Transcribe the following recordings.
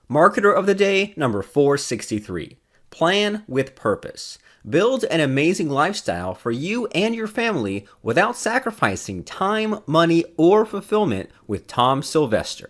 Marketer of the day, number 463. Plan with purpose. Build an amazing lifestyle for you and your family without sacrificing time, money, or fulfillment with Tom Sylvester.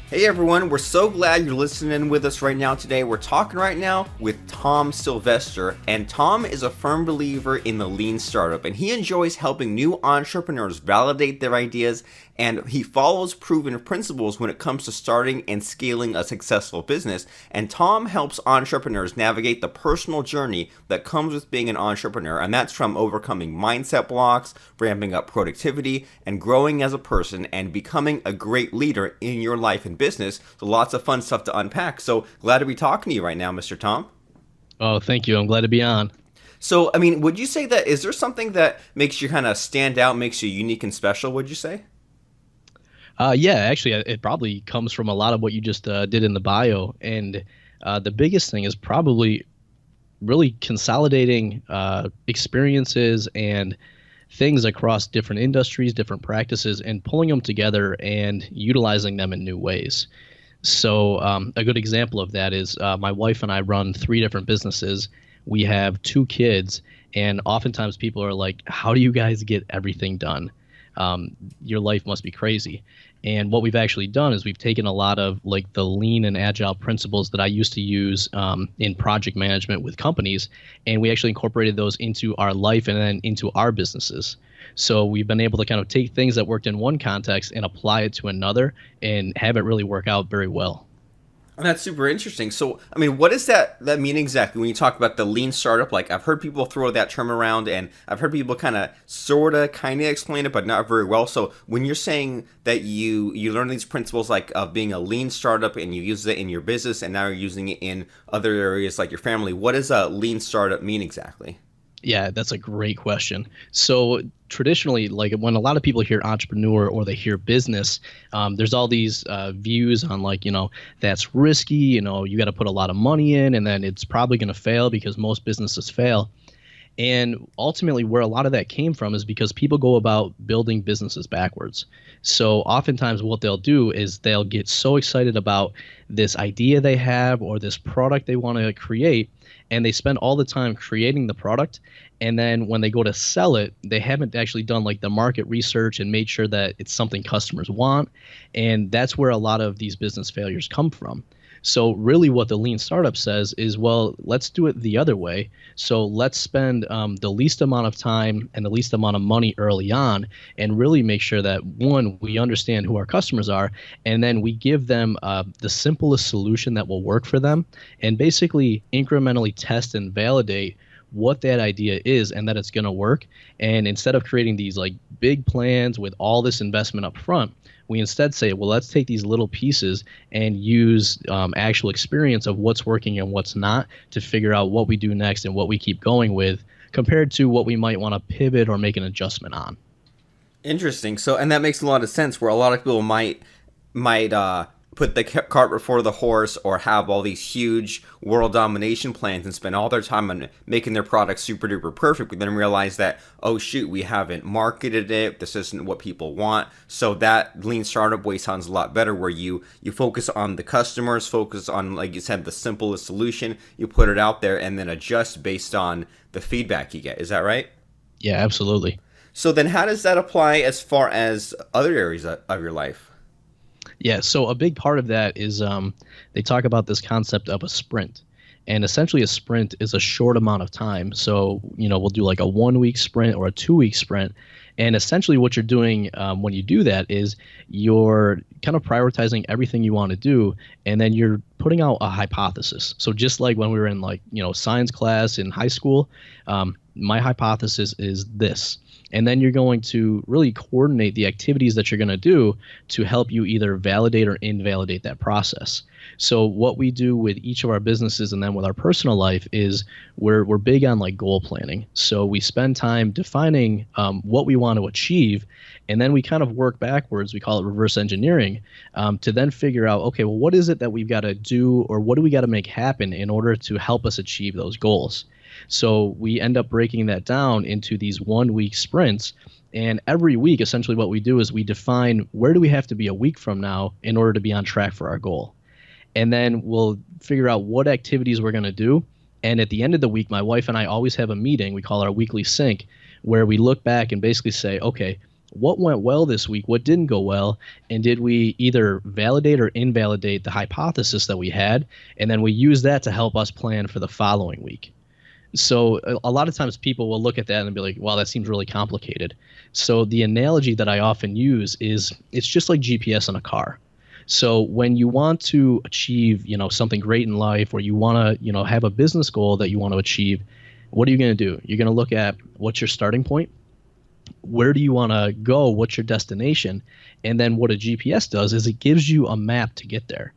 Hey everyone, we're so glad you're listening with us right now today. We're talking right now with Tom Sylvester, and Tom is a firm believer in the lean startup, and he enjoys helping new entrepreneurs validate their ideas, and he follows proven principles when it comes to starting and scaling a successful business. And Tom helps entrepreneurs navigate the personal journey that comes with being an entrepreneur, and that's from overcoming mindset blocks, ramping up productivity, and growing as a person and becoming a great leader in your life and business. So lots of fun stuff to unpack. So glad to be talking to you right now, Mr. Tom. Oh, thank you. I'm glad to be on. So, would you say that, is there something that makes you kind of stand out, makes you unique and special, would you say? Yeah, actually, it probably comes from a lot of what you just did in the bio. And the biggest thing is probably really consolidating experiences and things across different industries, different practices, and pulling them together and utilizing them in new ways. So a good example of that is my wife and I run 3 different businesses. We have 2 kids, and oftentimes people are like, how do you guys get everything done? Your life must be crazy. And what we've actually done is we've taken a lot of like the lean and agile principles that I used to use in project management with companies, and we actually incorporated those into our life and then into our businesses. So we've been able to kind of take things that worked in one context and apply it to another and have it really work out very well. And that's super interesting. So, what does that mean exactly when you talk about the lean startup? Like, I've heard people throw that term around, and I've heard people kind of explain it, but not very well. So, when you're saying that you learn these principles, like of being a lean startup, and you use it in your business, and now you're using it in other areas like your family, what does a lean startup mean exactly? Yeah, that's a great question. So traditionally, like when a lot of people hear entrepreneur or they hear business, there's all these views on like, that's risky, you got to put a lot of money in and then it's probably going to fail because most businesses fail. And ultimately, where a lot of that came from is because people go about building businesses backwards. So oftentimes what they'll do is they'll get so excited about this idea they have or this product they want to create, and they spend all the time creating the product. And then when they go to sell it, they haven't actually done like the market research and made sure that it's something customers want. And that's where a lot of these business failures come from. So really what the lean startup says is, well, let's do it the other way. So let's spend the least amount of time and the least amount of money early on and really make sure that, one, we understand who our customers are, and then we give them the simplest solution that will work for them and basically incrementally test and validate what that idea is and that it's going to work. And instead of creating these like big plans with all this investment up front, we instead say, well, let's take these little pieces and use actual experience of what's working and what's not to figure out what we do next and what we keep going with compared to what we might want to pivot or make an adjustment on. Interesting. So, and that makes a lot of sense where a lot of people might put the cart before the horse or have all these huge world domination plans and spend all their time on making their product super duper perfect, but then realize that, oh shoot, we haven't marketed it, this isn't what people want. So that lean startup way sounds a lot better, where you focus on the customers, focus on, like you said, the simplest solution, you put it out there and then adjust based on the feedback you get. Is that right? Yeah, absolutely. So then how does that apply as far as other areas of your life? Yeah, so a big part of that is they talk about this concept of a sprint. And essentially a sprint is a short amount of time. So, we'll do like a 1-week sprint or a 2-week sprint. And essentially what you're doing when you do that is you're kind of prioritizing everything you want to do, and then you're putting out a hypothesis. So just like when we were in like, science class in high school, my hypothesis is this. And then you're going to really coordinate the activities that you're going to do to help you either validate or invalidate that process. So what we do with each of our businesses and then with our personal life is we're big on like goal planning. So we spend time defining what we want to achieve, and then we kind of work backwards. We call it reverse engineering to then figure out, okay, well, what is it that we've got to do, or what do we got to make happen in order to help us achieve those goals? So we end up breaking that down into these 1-week sprints. And every week, essentially what we do is we define where do we have to be a week from now in order to be on track for our goal. and then we'll figure out what activities we're going to do. And at the end of the week, my wife and I always have a meeting. We call it our weekly sync, where we look back and basically say, okay, what went well this week? What didn't go well? And did we either validate or invalidate the hypothesis that we had? And then we use that to help us plan for the following week. So a lot of times people will look at that and be like, wow, that seems really complicated. So the analogy that I often use is it's just like GPS in a car. So when you want to achieve, something great in life, or you want to, have a business goal that you want to achieve, what are you going to do? You're going to look at what's your starting point? Where do you want to go? What's your destination? And then what a GPS does is it gives you a map to get there.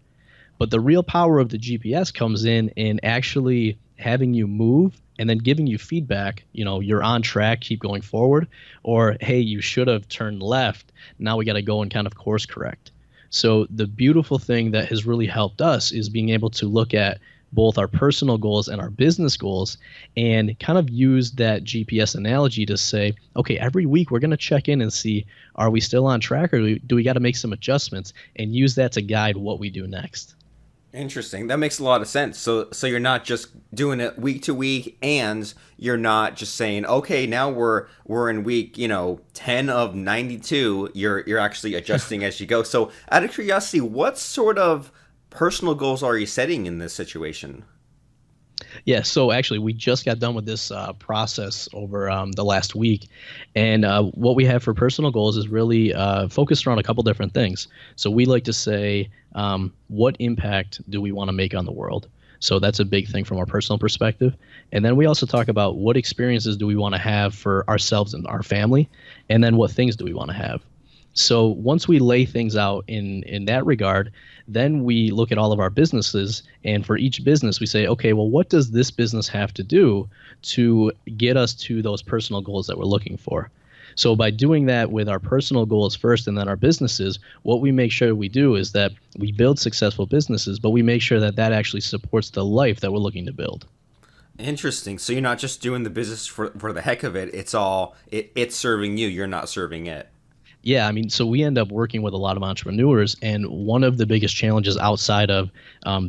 But the real power of the GPS comes in actually having you move and then giving you feedback. You're on track, keep going forward, or hey, you should have turned left. Now we got to go and kind of course correct. So the beautiful thing that has really helped us is being able to look at both our personal goals and our business goals and kind of use that GPS analogy to say, okay, every week we're going to check in and see, are we still on track, or do we got to make some adjustments, and use that to guide what we do next. Interesting. That makes a lot of sense. So you're not just doing it week to week, and you're not just saying, okay, now we're in week 10 of 92. You're actually adjusting as you go. So out of curiosity, what sort of personal goals are you setting in this situation? Yeah, so actually, we just got done with this process over the last week. And what we have for personal goals is really focused around a couple different things. So we like to say, what impact do we want to make on the world? So that's a big thing from our personal perspective. And then we also talk about what experiences do we want to have for ourselves and our family, and then what things do we want to have. So once we lay things out in that regard, then we look at all of our businesses, and for each business we say, okay, well, what does this business have to do to get us to those personal goals that we're looking for? So by doing that with our personal goals first and then our businesses, what we make sure we do is that we build successful businesses, but we make sure that that actually supports the life that we're looking to build. Interesting. So you're not just doing the business for the heck of it. It's serving you. You're not serving it. Yeah, I mean, so we end up working with a lot of entrepreneurs, and one of the biggest challenges outside of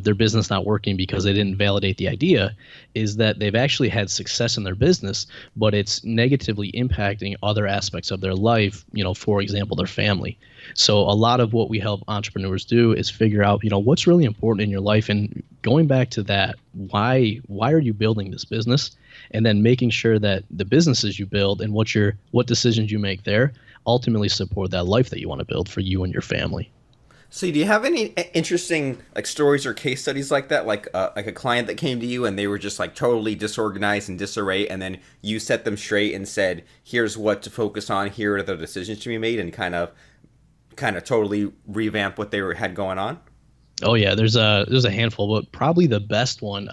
their business not working because they didn't validate the idea is that they've actually had success in their business, but it's negatively impacting other aspects of their life, for example, their family. So a lot of what we help entrepreneurs do is figure out, what's really important in your life, and going back to that, why are you building this business? And then making sure that the businesses you build and what decisions you make there ultimately support that life that you want to build for you and your family. So do you have any interesting stories or case studies like that, like a client that came to you and they were just totally disorganized and disarray, and then you set them straight and said, here's what to focus on, here are the decisions to be made, and kind of totally revamp what had going on? Oh yeah, there's a handful, but probably the best one.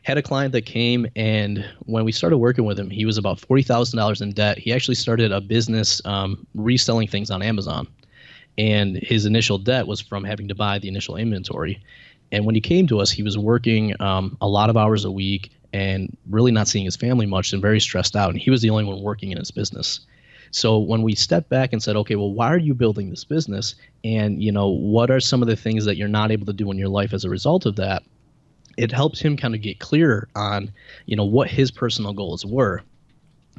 Had a client that came, and when we started working with him, he was about $40,000 in debt. He actually started a business reselling things on Amazon, and his initial debt was from having to buy the initial inventory. And when he came to us, he was working a lot of hours a week and really not seeing his family much and very stressed out. And he was the only one working in his business. So when we stepped back and said, okay, well, why are you building this business? And, what are some of the things that you're not able to do in your life as a result of that? It helps him kind of get clearer on, what his personal goals were.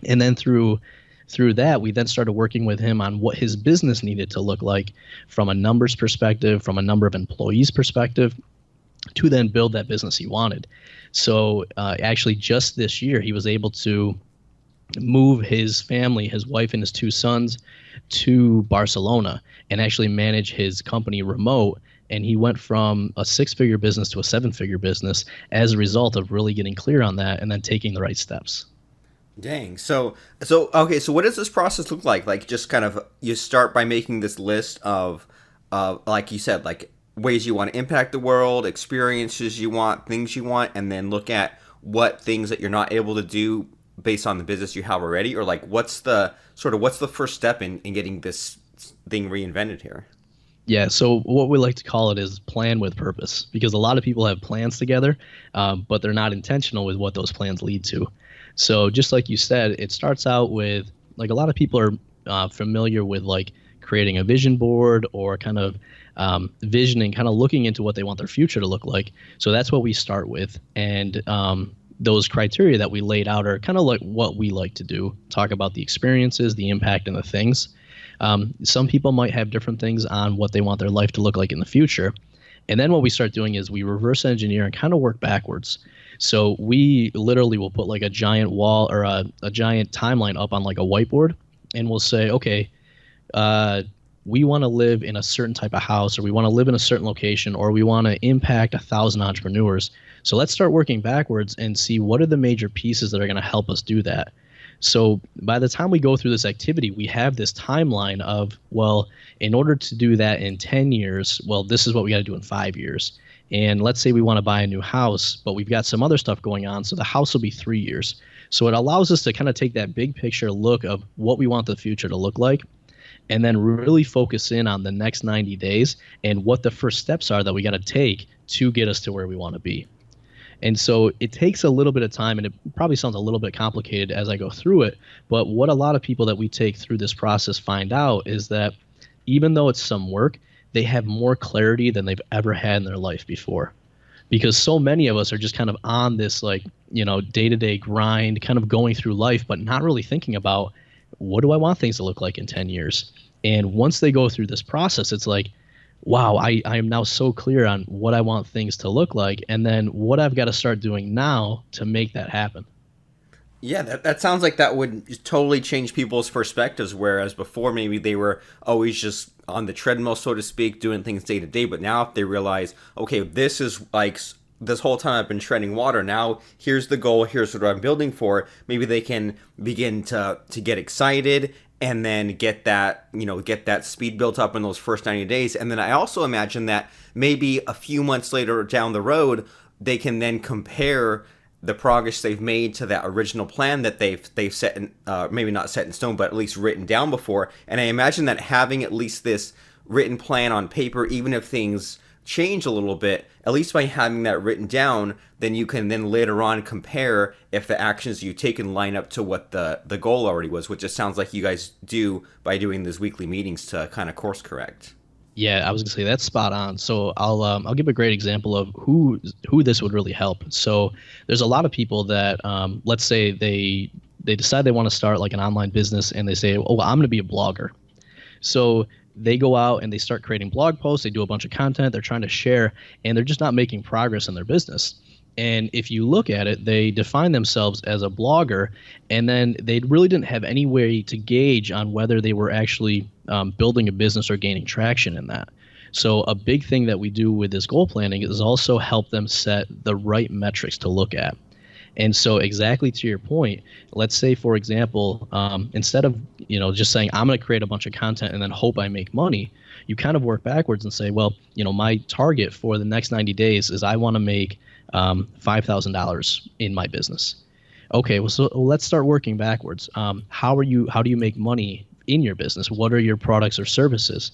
And then through that, we then started working with him on what his business needed to look like from a numbers perspective, from a number of employees perspective, to then build that business he wanted. So actually just this year, he was able to move his family, his wife and his two sons, to Barcelona and actually manage his company remote. And he went from a 6-figure business to a 7-figure business as a result of really getting clear on that and then taking the right steps. Dang. So okay. So what does this process look like? Like, just kind of, you start by making this list of like you said, ways you want to impact the world, experiences you want, things you want, and then look at what things that you're not able to do based on the business you have already, or what's the first step in getting this thing reinvented here? Yeah, so what we like to call it is plan with purpose, because a lot of people have plans together, but they're not intentional with what those plans lead to. So just like you said, it starts out with, a lot of people are familiar with creating a vision board, or kind of visioning, kind of looking into what they want their future to look like. So that's what we start with. And those criteria that we laid out are kind of like what we like to do, talk about the experiences, the impact, and the things. Some people might have different things on what they want their life to look like in the future. And then what we start doing is we reverse engineer and kind of work backwards. So we literally will put like a giant wall or a giant timeline up on like a whiteboard, and we'll say, okay, we want to live in a certain type of house, or we want to live in a certain location, or we want to impact 1,000 entrepreneurs. So let's start working backwards and see what are the major pieces that are going to help us do that. So by the time we go through this activity, we have this timeline of, well, in order to do that in 10 years, well, this is what we got to do in 5 years. And let's say we want to buy a new house, but we've got some other stuff going on, so the house will be 3 years. So it allows us to kind of take that big picture look of what we want the future to look like, and then really focus in on the next 90 days and what the first steps are that we got to take to get us to where we want to be. And so it takes a little bit of time, and it probably sounds a little bit complicated as I go through it. But what a lot of people that we take through this process find out is that even though it's some work, they have more clarity than they've ever had in their life before. Because so many of us are just kind of on this like, day-to-day grind, kind of going through life, but not really thinking about what do I want things to look like in 10 years. And once they go through this process, it's like, wow, I am now so clear on what I want things to look like, and then what I've got to start doing now to make that happen. Yeah, that sounds like that would totally change people's perspectives, whereas before maybe they were always just on the treadmill, so to speak, doing things day to day. But now if they realize, okay, this is like this whole time I've been treading water, now here's the goal, here's what I'm building for, maybe they can begin to get excited and then get that speed built up in those first 90 days. And then I also imagine that maybe a few months later down the road, they can then compare the progress they've made to that original plan that they've set in, maybe not set in stone, but at least written down before. And I imagine that having at least this written plan on paper, even if things change a little bit, at least by having that written down, then you can then later on compare if the actions you take and line up to what the goal already was, which it sounds like you guys do by doing these weekly meetings to kind of course correct. Yeah, I was gonna say that's spot on. So I'll give a great example of who this would really help. So there's a lot of people that let's say they decide they want to start like an online business, and they say, oh, well, I'm gonna be a blogger. So they go out and they start creating blog posts. They do a bunch of content. They're trying to share, and they're just not making progress in their business. And if you look at it, they define themselves as a blogger, and then they really didn't have any way to gauge on whether they were actually building a business or gaining traction in that. So a big thing that we do with this goal planning is also help them set the right metrics to look at. And so exactly to your point, let's say, for example, instead of just saying, I'm going to create a bunch of content and then hope I make money, you kind of work backwards and say, well, my target for the next 90 days is I want to make $5,000 in my business. Okay, well, so let's start working backwards. How do you make money in your business? What are your products or services?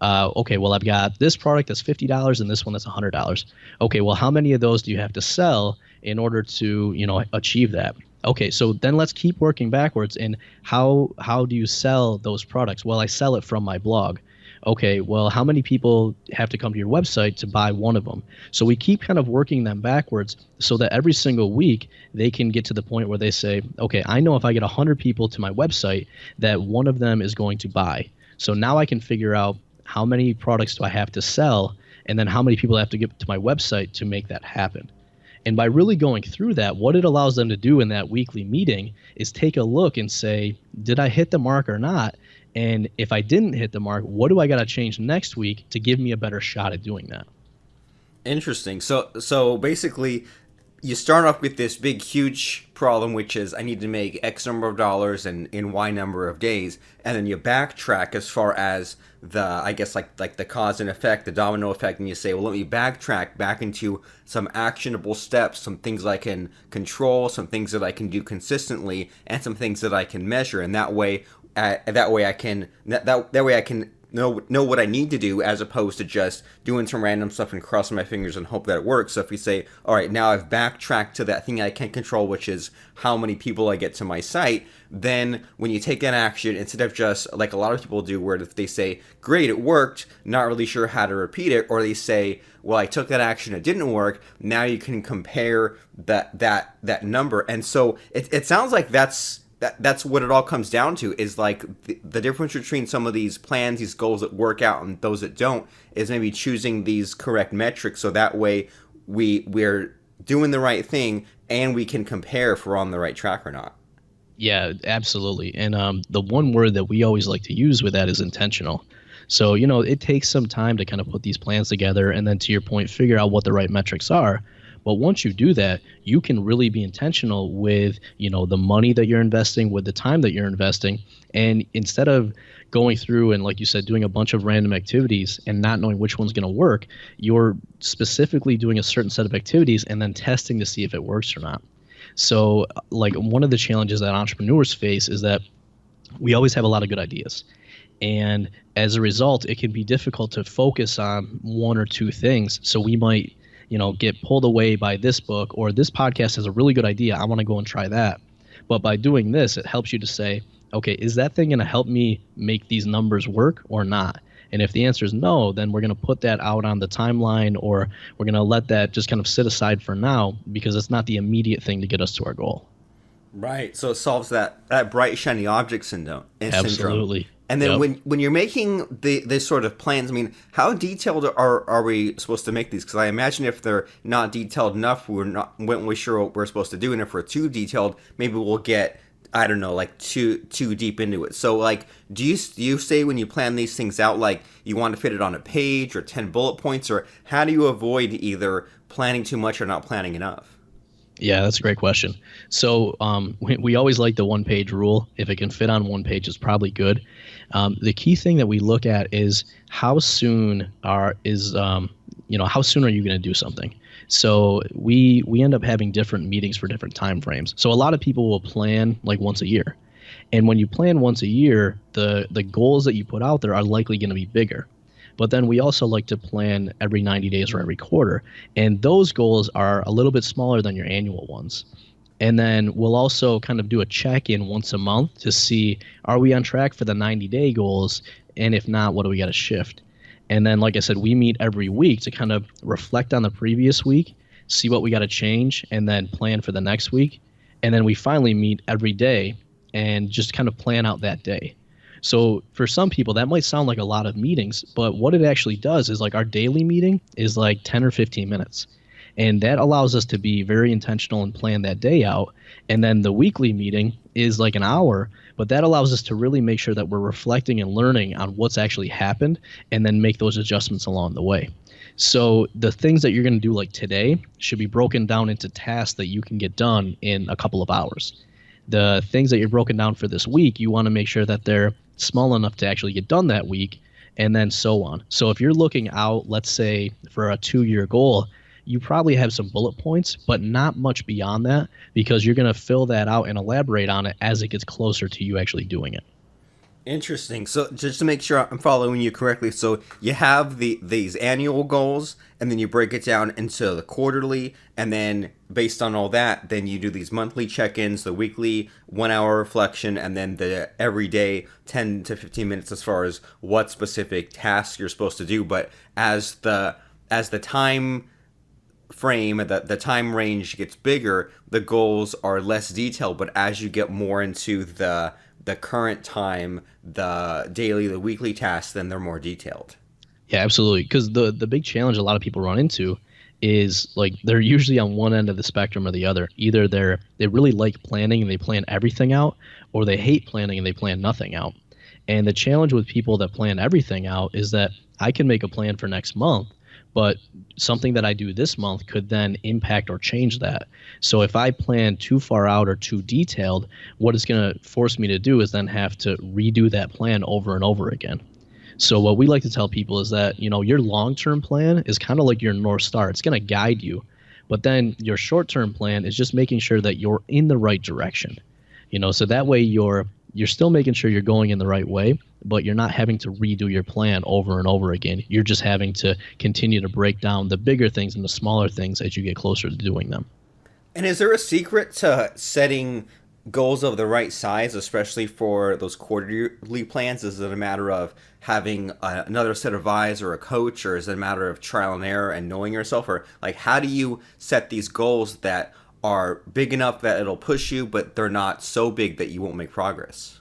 Okay, well, I've got this product that's $50 and this one that's $100. Okay, well, how many of those do you have to sell in order to achieve that? Okay, so then let's keep working backwards. And how do you sell those products? Well, I sell it from my blog. Okay, well, how many people have to come to your website to buy one of them? So we keep kind of working them backwards so that every single week they can get to the point where they say, okay, I know if I get 100 people to my website that one of them is going to buy. So now I can figure out how many products do I have to sell, and then how many people I have to get to my website to make that happen. And by really going through that, what it allows them to do in that weekly meeting is take a look and say, did I hit the mark or not? And if I didn't hit the mark, what do I got to change next week to give me a better shot at doing that? Interesting. So basically, you start off with this big, huge problem, which is I need to make X number of dollars in Y number of days, and then you backtrack as far as I guess like the cause and effect, the domino effect, and you say, well, let me backtrack back into some actionable steps, some things I can control, some things that I can do consistently, and some things that I can measure, and that way I can know what I need to do, as opposed to just doing some random stuff and crossing my fingers and hope that it works. So if we say, all right, now I've backtracked to that thing I can't control, which is how many people I get to my site, then when you take that action, instead of just like a lot of people do, where if they say, great, it worked, not really sure how to repeat it, or they say, well, I took that action, it didn't work, now you can compare that number. And so it sounds like that's what it all comes down to, is like the difference between some of these plans, these goals that work out and those that don't, is maybe choosing these correct metrics, so that way we're doing the right thing and we can compare if we're on the right track or not. Yeah, absolutely. And the one word that we always like to use with that is intentional. So, it takes some time to kind of put these plans together and then, to your point, figure out what the right metrics are. But once you do that, you can really be intentional with, the money that you're investing, with the time that you're investing. And instead of going through and, like you said, doing a bunch of random activities and not knowing which one's going to work, you're specifically doing a certain set of activities and then testing to see if it works or not. So, like, one of the challenges that entrepreneurs face is that we always have a lot of good ideas. And as a result, it can be difficult to focus on one or two things. So we might, get pulled away by this book, or this podcast has a really good idea, I want to go and try that. But by doing this, it helps you to say, okay, is that thing going to help me make these numbers work or not? And if the answer is no, then we're going to put that out on the timeline, or we're going to let that just kind of sit aside for now, because it's not the immediate thing to get us to our goal. Right. So it solves that bright, shiny object syndrome. Absolutely. And then Yep. when you're making this sort of plans, I mean, how detailed are we supposed to make these? Because I imagine if they're not detailed enough, we're not really sure what we're supposed to do. And if we're too detailed, maybe we'll get, I don't know, like too deep into it. So like, do you say when you plan these things out, like you want to fit it on a page or 10 bullet points, or how do you avoid either planning too much or not planning enough? Yeah, that's a great question. So we always like the one-page rule. If it can fit on one page, it's probably good. The key thing that we look at is how soon how soon are you going to do something? So we end up having different meetings for different time frames. So a lot of people will plan like once a year. And when you plan once a year, the goals that you put out there are likely going to be bigger. But then we also like to plan every 90 days or every quarter. And those goals are a little bit smaller than your annual ones. And then we'll also kind of do a check-in once a month to see, are we on track for the 90-day goals? And if not, what do we got to shift? And then, like I said, we meet every week to kind of reflect on the previous week, see what we got to change, and then plan for the next week. And then we finally meet every day and just kind of plan out that day. So for some people, that might sound like a lot of meetings, but what it actually does is, like, our daily meeting is like 10 or 15 minutes. And that allows us to be very intentional and plan that day out. And then the weekly meeting is like an hour, but that allows us to really make sure that we're reflecting and learning on what's actually happened, and then make those adjustments along the way. So the things that you're going to do like today should be broken down into tasks that you can get done in a couple of hours. The things that you're broken down for this week, you want to make sure that they're small enough to actually get done that week, and then so on. So if you're looking out, let's say, for a 2-year goal, you probably have some bullet points, but not much beyond that, because you're going to fill that out and elaborate on it as it gets closer to you actually doing it. Interesting. So just to make sure I'm following you correctly, so you have these annual goals, and then you break it down into the quarterly, and then based on all that, then you do these monthly check-ins, the weekly 1-hour reflection, and then the everyday 10 to 15 minutes as far as what specific tasks you're supposed to do. But as the time frame, the time range gets bigger, the goals are less detailed. But as you get more into the current time, the daily, the weekly tasks, then they're more detailed. Yeah, absolutely. Because the big challenge a lot of people run into is, like, they're usually on one end of the spectrum or the other. Either they really like planning and they plan everything out, or they hate planning and they plan nothing out. And the challenge with people that plan everything out is that I can make a plan for next month, but something that I do this month could then impact or change that. So if I plan too far out or too detailed, what it's going to force me to do is then have to redo that plan over and over again. So what we like to tell people is that, your long-term plan is kind of like your North Star. It's going to guide you. But then your short-term plan is just making sure that you're in the right direction. So that way you're still making sure you're going in the right way, but you're not having to redo your plan over and over again. You're just having to continue to break down the bigger things and the smaller things as you get closer to doing them. And is there a secret to setting goals of the right size, especially for those quarterly plans? Is it a matter of having another set of eyes or a coach, or is it a matter of trial and error and knowing yourself? Or like, how do you set these goals that are big enough that it'll push you, but they're not so big that you won't make progress?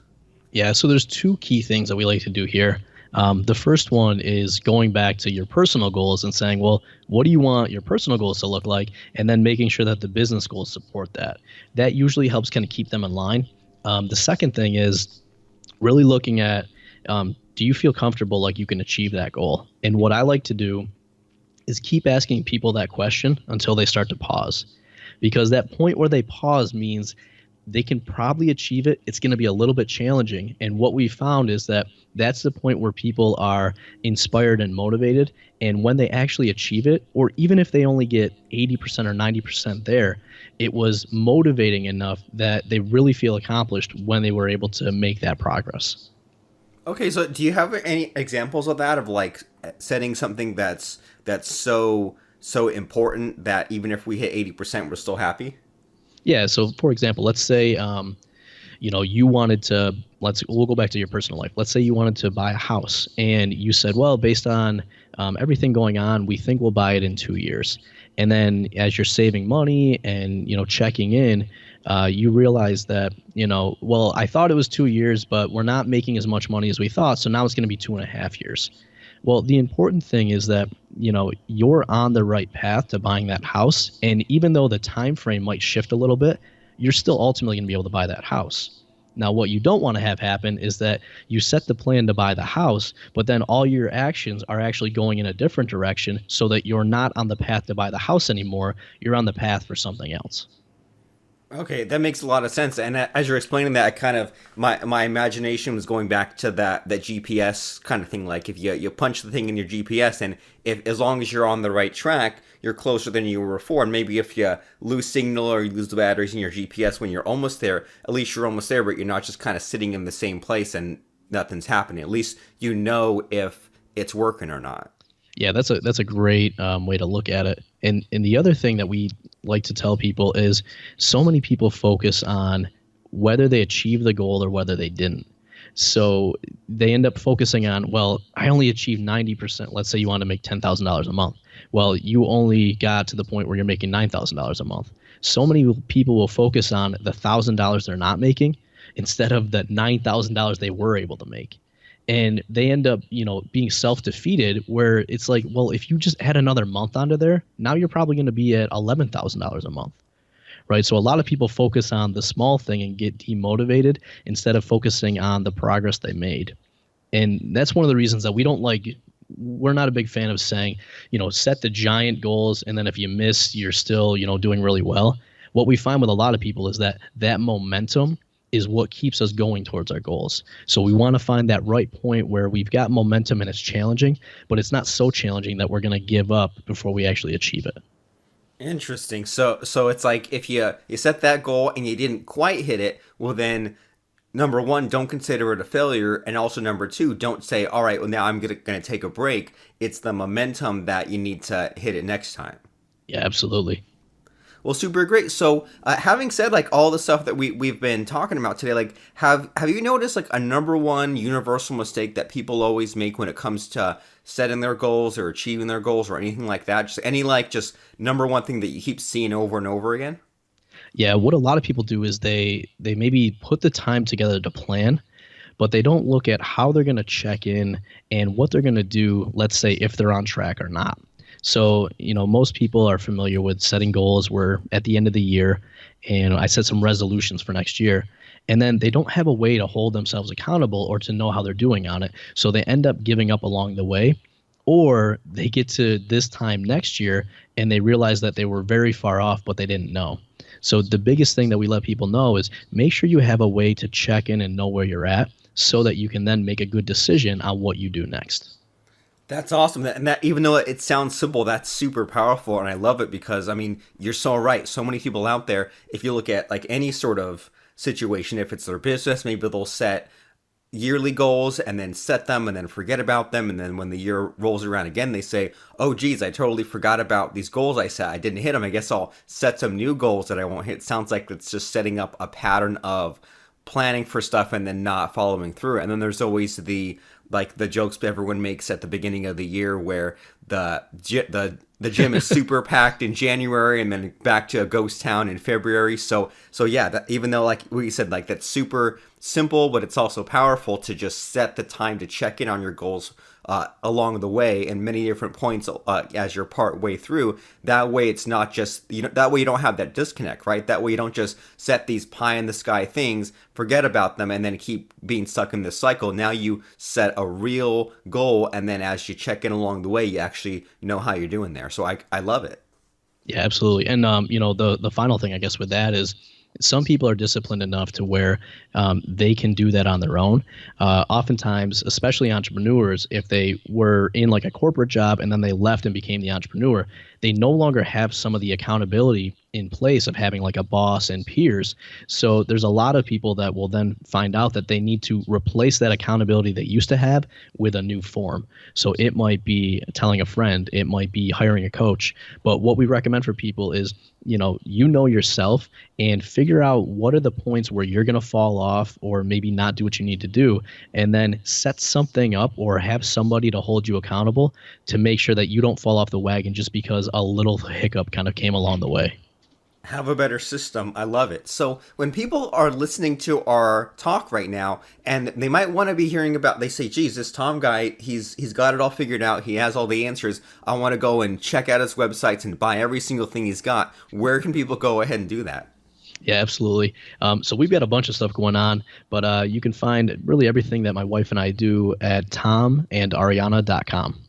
Yeah, so there's two key things that we like to do here. The first one is going back to your personal goals and saying, well, what do you want your personal goals to look like? And then making sure that the business goals support that. That usually helps kind of keep them in line. The second thing is really looking at, do you feel comfortable like you can achieve that goal? And what I like to do is keep asking people that question until they start to pause. Because that point where they pause means they can probably achieve it. It's going to be a little bit challenging. And what we found is that that's the point where people are inspired and motivated. And when they actually achieve it, or even if they only get 80% or 90% there, it was motivating enough that they really feel accomplished when they were able to make that progress. Okay, so do you have any examples of that, of like setting something that's so important that even if we hit 80%, we're still happy? Yeah. So, for example, let's say you wanted to, we'll go back to your personal life. Let's say you wanted to buy a house and you said, well, based on everything going on, we think we'll buy it in 2 years. And then as you're saving money and, checking in, you realize that, well, I thought it was 2 years, but we're not making as much money as we thought. So now it's going to be 2.5 years. Well, the important thing is that, you're on the right path to buying that house. And even though the time frame might shift a little bit, you're still ultimately going to be able to buy that house. Now, what you don't want to have happen is that you set the plan to buy the house, but then all your actions are actually going in a different direction so that you're not on the path to buy the house anymore. You're on the path for something else. Okay, that makes a lot of sense. And as you're explaining that, I kind of my imagination was going back to that GPS kind of thing. Like if you punch the thing in your GPS, and if as long as you're on the right track, you're closer than you were before. And maybe if you lose signal or you lose the batteries in your GPS when you're almost there, at least you're almost there, but you're not just kind of sitting in the same place and nothing's happening. At least you know if it's working or not. Yeah, that's a great way to look at it. And the other thing that we like to tell people is so many people focus on whether they achieved the goal or whether they didn't. So they end up focusing on, well, I only achieved 90%. Let's say you want to make $10,000 a month. Well, you only got to the point where you're making $9,000 a month. So many people will focus on the $1,000 they're not making instead of the $9,000 they were able to make. And they end up, being self-defeated where it's like, well, if you just add another month onto there, now you're probably going to be at $11,000 a month, right? So a lot of people focus on the small thing and get demotivated instead of focusing on the progress they made. And that's one of the reasons that we're not a big fan of saying, set the giant goals, and then if you miss, you're still, doing really well. What we find with a lot of people is that momentum is what keeps us going towards our goals. So we want to find that right point where we've got momentum and it's challenging, but it's not so challenging that we're going to give up before we actually achieve it. Interesting. So it's like if you set that goal and you didn't quite hit it, well then number one, don't consider it a failure, and also number two, don't say, all right, well now I'm gonna take a break. It's the momentum that you need to hit it next time. Yeah, absolutely. Well, super great. So, having said like all the stuff that we've been talking about today, like have you noticed like a number one universal mistake that people always make when it comes to setting their goals or achieving their goals or anything like that? Just any like just number one thing that you keep seeing over and over again? Yeah, what a lot of people do is they maybe put the time together to plan, but they don't look at how they're going to check in and what they're going to do, let's say if they're on track or not. So, most people are familiar with setting goals where at the end of the year, and I set some resolutions for next year, and then they don't have a way to hold themselves accountable or to know how they're doing on it. So they end up giving up along the way, or they get to this time next year and they realize that they were very far off, but they didn't know. So the biggest thing that we let people know is make sure you have a way to check in and know where you're at so that you can then make a good decision on what you do next. That's awesome. And that even though it sounds simple, that's super powerful, and I love it because I mean, you're so right. So many people out there, if you look at like any sort of situation, if it's their business, maybe they'll set yearly goals and then set them and then forget about them. And then when the year rolls around again, they say, oh, geez, I totally forgot about these goals I set. I didn't hit them. I guess I'll set some new goals that I won't hit. Sounds like it's just setting up a pattern of planning for stuff and then not following through. And then there's always the jokes everyone makes at the beginning of the year where the gym is super packed in January and then back to a ghost town in February. So yeah, even though like we said, like that's super simple, but it's also powerful to just set the time to check in on your goals along the way and many different points as you're part way through. That way it's not just, that way you don't have that disconnect, right? That way you don't just set these pie in the sky things, forget about them, and then keep being stuck in this cycle. Now you set a real goal, and then as you check in along the way, you actually know how you're doing there. So I love it. Yeah, absolutely. And the final thing I guess with that is some people are disciplined enough to where they can do that on their own. Oftentimes, especially entrepreneurs, if they were in like a corporate job and then they left and became the entrepreneur, they no longer have some of the accountability in place of having like a boss and peers. So there's a lot of people that will then find out that they need to replace that accountability they used to have with a new form. So it might be telling a friend, it might be hiring a coach. But what we recommend for people is, you know yourself and figure out what are the points where you're going to fall off or maybe not do what you need to do, and then set something up or have somebody to hold you accountable to make sure that you don't fall off the wagon just because a little hiccup kind of came along the way. Have a better system. I love it. So when people are listening to our talk right now, and they might want to be hearing about, they say, geez, this Tom guy, he's got it all figured out. He has all the answers. I want to go and check out his websites and buy every single thing he's got. Where can people go ahead and do that? Yeah, absolutely. So we've got a bunch of stuff going on, but you can find really everything that my wife and I do at tomandariana.com.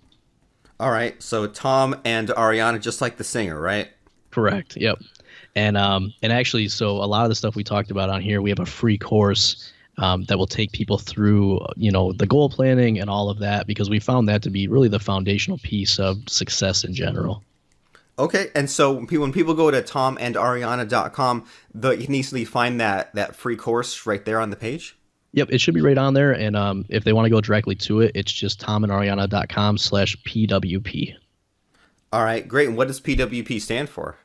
All right. So Tom and Ariana, just like the singer, right? Correct. Yep. And actually, so a lot of the stuff we talked about on here, we have a free course that will take people through, the goal planning and all of that, because we found that to be really the foundational piece of success in general. Okay, and so when people go to tomandariana.com, you can easily find that free course right there on the page? Yep, it should be right on there. And if they want to go directly to it, it's just tomandariana.com/PWP. All right, great. And what does PWP stand for?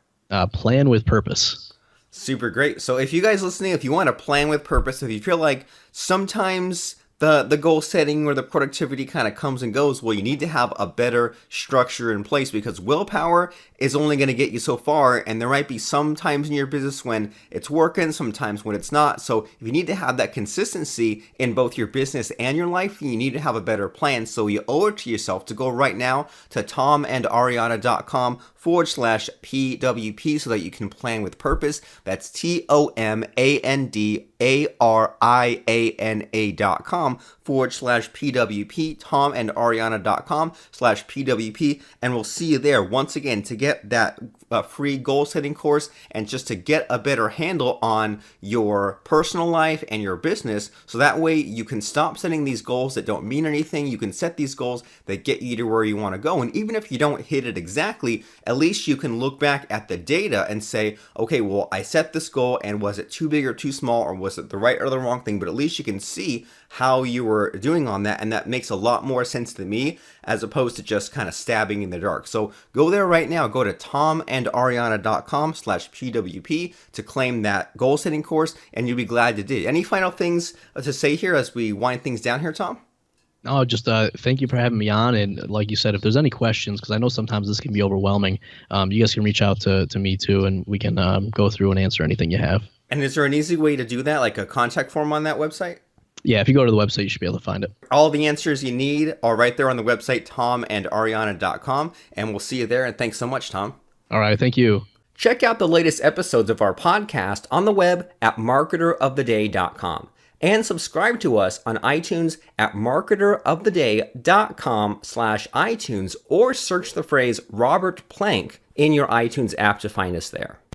Plan with purpose. Super great. So if you guys listening, if you want to plan with purpose, if you feel like sometimes the goal setting or the productivity kind of comes and goes, well, you need to have a better structure in place, because willpower is only going to get you so far, and there might be some times in your business when it's working, sometimes when it's not. So if you need to have that consistency in both your business and your life, you need to have a better plan. So you owe it to yourself to go right now to tomandariana.com/PWP so that you can plan with purpose. That's TOMANDARIANA.com/PWP, tomandariana.com/PWP, and we'll see you there once again to get that free goal setting course and just to get a better handle on your personal life and your business, so that way you can stop setting these goals that don't mean anything. You can set these goals that get you to where you want to go, and even if you don't hit it exactly, at least you can look back at the data and say, okay, well, I set this goal, and was it too big or too small, or was it the right or the wrong thing? But at least you can see how you were doing on that, and that makes a lot more sense to me as opposed to just kind of stabbing in the dark. So go there right now. Go to tomandariana.com/PWP to claim that goal setting course, and you'll be glad you did. Any final things to say here as we wind things down here, Tom? No, just thank you for having me on. And like you said, if there's any questions, because I know sometimes this can be overwhelming, you guys can reach out to me too, and we can go through and answer anything you have. And is there an easy way to do that, like a contact form on that website? Yeah, if you go to the website, you should be able to find it. All the answers you need are right there on the website, tomandariana.com, and we'll see you there. And thanks so much, Tom. All right, thank you. Check out the latest episodes of our podcast on the web at marketeroftheday.com, and subscribe to us on iTunes at marketeroftheday.com/iTunes, or search the phrase Robert Plank in your iTunes app to find us there.